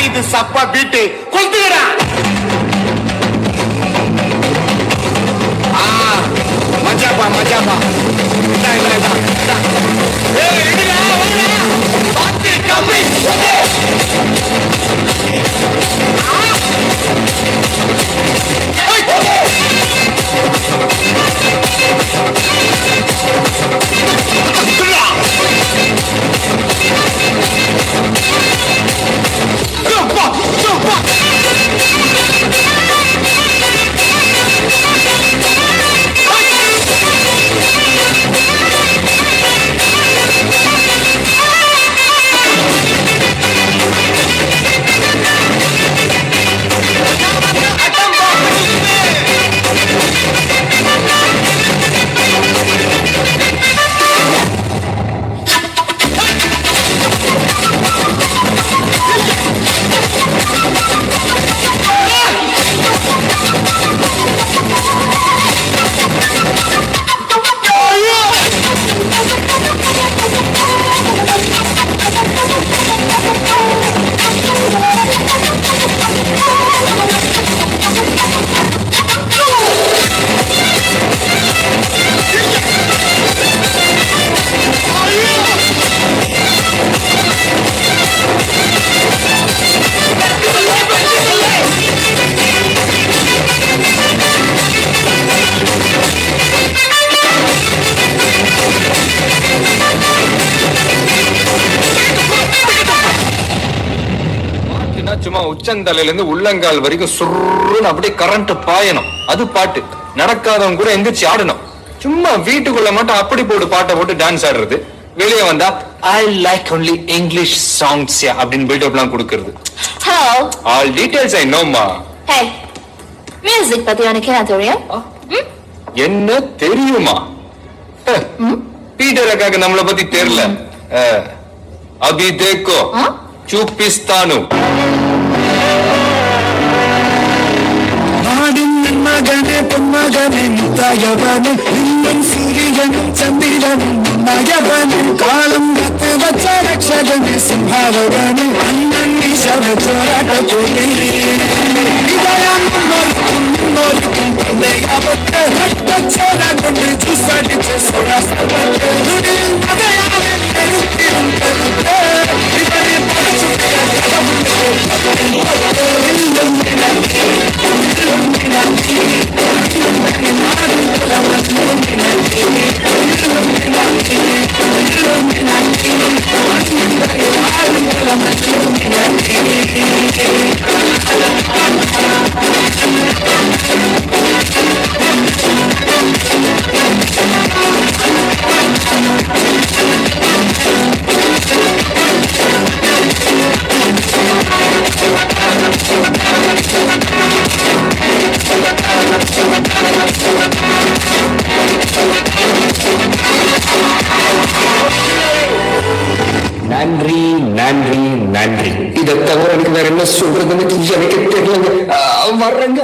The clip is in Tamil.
இது சப்பா பீட்டு கொளுத்துக்கடா. மஜாப்பா மஜாப்பா. கம்மி சும்மா உச்சந்தலையில இருந்து உள்ளங்கால் வரைக்கும் சுருன்னு அப்படியே கரண்ட் பாயணும். அது பாட்டு நடக்காதவங்க கூட எந்திரிச்சு ஆடணும். சும்மா வீட்டுக்குள்ள மட்டும் அப்படி போட்டு பாட்டை போட்டு டான்ஸ் ஆடுறது. வெளியே வந்தா I like only English songs அப்படின்னு பில்டப் எல்லாம் கொடுக்கறது. ஆல் டீடைல்ஸ் ஐ நோமா. மியூசிக் பத்தி உனக்கு என்ன தெரியும்? என்ன தெரியுமா? பீட்டர் அக்காக்கு நம்மளை பத்தி தெரியல. அபி தேக்கோ చూపిస్తాను. மகனே பொன்மகனே முத்தாயவனே இன்னும் சூரியனும் சந்திரனும் மகவனும் காலம் கத்து வச்ச ரட்சகனே சிம்ஹாவனே அண்ணன் சவச்சோராட்ட போலே இதயம் முன்னோருக்கும் தந்தையாவட்ட ரத்தச்சோர கொண்டு ஜூசடிச்சு சொராசவட்டே நுடில் மகையாவே நெருக்கிடும் கருத்தே இதனை படைச்சுடைய கடவுளே நன்றி நன்றி நன்றி. இதை தவிர எனக்கு வேற என்ன சொல்றதுன்னு எனக்கு தெரியலங்க. வர்றேங்க.